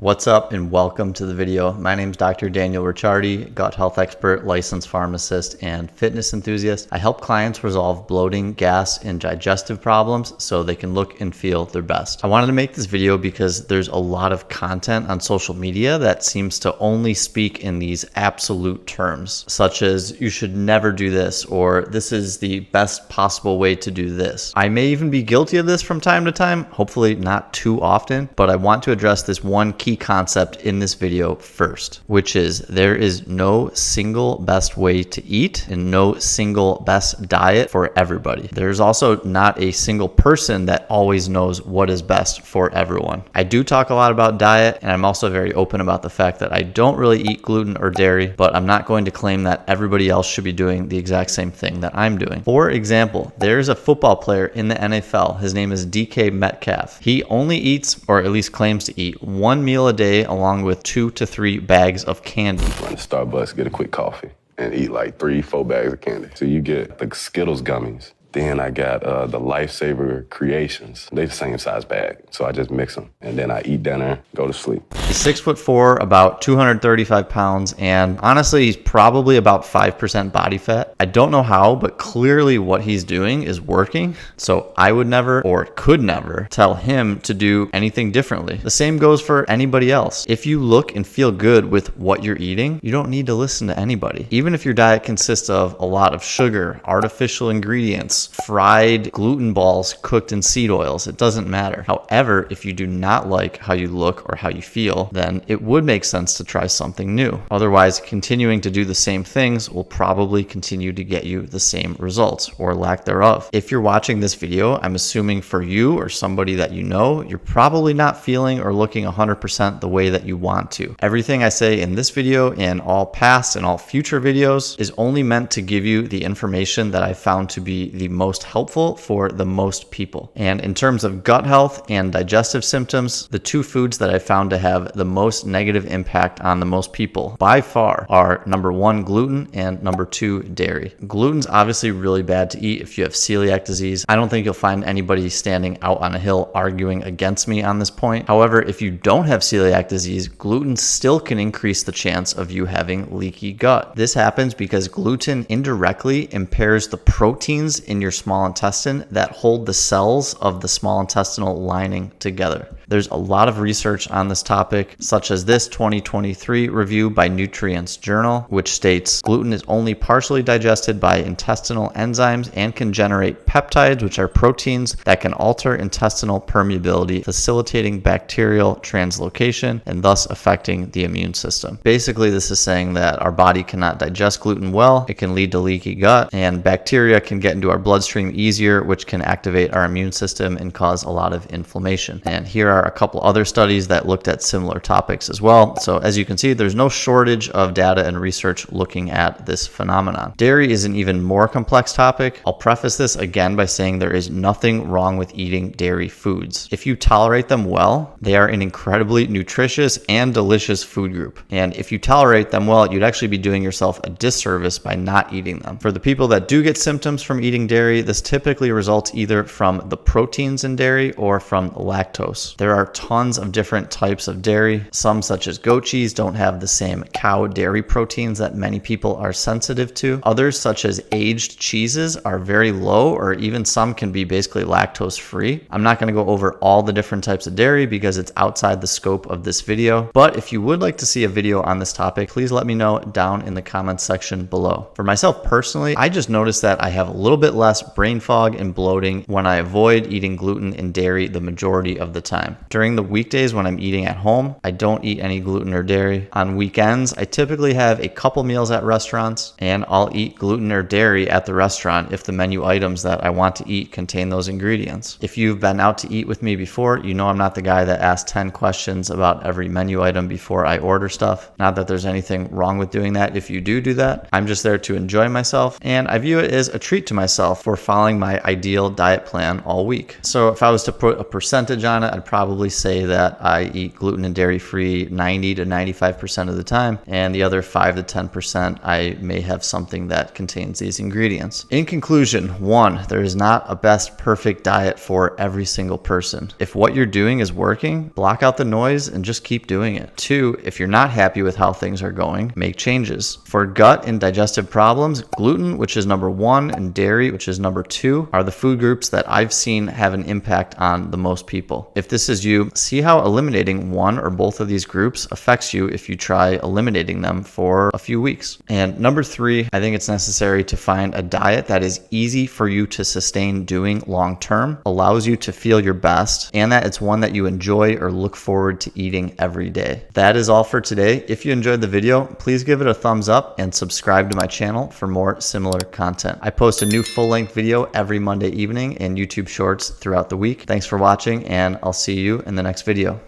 What's up and welcome to the video. My name is Dr. Daniel Ricciardi, gut health expert, licensed pharmacist, and fitness enthusiast. I help clients resolve bloating, gas, and digestive problems so they can look and feel their best. I wanted to make this video because there's a lot of content on social media that seems to only speak in these absolute terms, such as you should never do this, or this is the best possible way to do this. I may even be guilty of this from time to time, hopefully not too often, but I want to address this one key concept in this video first, which is there is no single best way to eat and no single best diet for everybody. There's also not a single person that always knows what is best for everyone. I do talk a lot about diet, and I'm also very open about the fact that I don't really eat gluten or dairy, but I'm not going to claim that everybody else should be doing the exact same thing that I'm doing. For example, there's a football player in the NFL. His name is DK Metcalf. He only eats, or at least claims to eat, one meal a day along with 2 to 3 bags of candy. Run to Starbucks, get a quick coffee, and eat like 3-4 bags of candy. So you get the Skittles gummies. Then I got the Lifesaver Creations. They the same size bag, so I just mix them. And then I eat dinner, go to sleep. He's 6'4", about 235 pounds, and honestly, he's probably about 5% body fat. I don't know how, but clearly what he's doing is working. So I would never, or could never, tell him to do anything differently. The same goes for anybody else. If you look and feel good with what you're eating, you don't need to listen to anybody. Even if your diet consists of a lot of sugar, artificial ingredients, fried gluten balls cooked in seed oils, it doesn't matter. However, if you do not like how you look or how you feel, then it would make sense to try something new. Otherwise, continuing to do the same things will probably continue to get you the same results or lack thereof. If you're watching this video, I'm assuming for you or somebody that you know, you're probably not feeling or looking 100% the way that you want to. Everything I say in this video and all past and all future videos is only meant to give you the information that I found to be the most helpful for the most people. And in terms of gut health and digestive symptoms, the two foods that I found to have the most negative impact on the most people by far are number 1, gluten, and number 2, dairy. Gluten's obviously really bad to eat if you have celiac disease. I don't think you'll find anybody standing out on a hill arguing against me on this point. However, if you don't have celiac disease, gluten still can increase the chance of you having leaky gut. This happens because gluten indirectly impairs the proteins in your small intestine that hold the cells of the small intestinal lining together. There's a lot of research on this topic, such as this 2023 review by Nutrients Journal, which states gluten is only partially digested by intestinal enzymes and can generate peptides, which are proteins that can alter intestinal permeability, facilitating bacterial translocation and thus affecting the immune system. Basically, this is saying that our body cannot digest gluten well, it can lead to leaky gut, and bacteria can get into our bloodstream easier, which can activate our immune system and cause a lot of inflammation. And here are a couple other studies that looked at similar topics as well. So as you can see, there's no shortage of data and research looking at this phenomenon. Dairy is an even more complex topic. I'll preface this again by saying there is nothing wrong with eating dairy foods. If you tolerate them well, they are an incredibly nutritious and delicious food group. And if you tolerate them well, you'd actually be doing yourself a disservice by not eating them. For the people that do get symptoms from eating dairy, this typically results either from the proteins in dairy or from lactose. There are tons of different types of dairy. Some, such as goat cheese, don't have the same cow dairy proteins that many people are sensitive to. Others, such as aged cheeses, are very low, or even some can be basically lactose free. I'm not going to go over all the different types of dairy because it's outside the scope of this video. But if you would like to see a video on this topic, please let me know down in the comments section below. For myself personally, I just noticed that I have a little bit less brain fog and bloating when I avoid eating gluten and dairy the majority of the time. During the weekdays when I'm eating at home, I don't eat any gluten or dairy. On weekends, I typically have a couple meals at restaurants, and I'll eat gluten or dairy at the restaurant if the menu items that I want to eat contain those ingredients. If you've been out to eat with me before, you know I'm not the guy that asks 10 questions about every menu item before I order stuff. Not that there's anything wrong with doing that if you do that. I'm just there to enjoy myself, and I view it as a treat to myself myself for following my ideal diet plan all week. So if I was to put a percentage on it, I'd probably say that I eat gluten and dairy free 90 to 95% of the time, and the other 5 to 10% I may have something that contains these ingredients. In conclusion, 1, there is not a best perfect diet for every single person. If what you're doing is working, block out the noise and just keep doing it. 2, if you're not happy with how things are going, make changes. For gut and digestive problems, gluten, which is number 1, and dairy, which is number 2, are the food groups that I've seen have an impact on the most people. If this is you, see how eliminating one or both of these groups affects you if you try eliminating them for a few weeks. And number 3, I think it's necessary to find a diet that is easy for you to sustain doing long term, allows you to feel your best, and that it's one that you enjoy or look forward to eating every day. That is all for today. If you enjoyed the video, please give it a thumbs up and subscribe to my channel for more similar content. I post a new full-length video every Monday evening and YouTube shorts throughout the week. Thanks for watching, and I'll see you in the next video.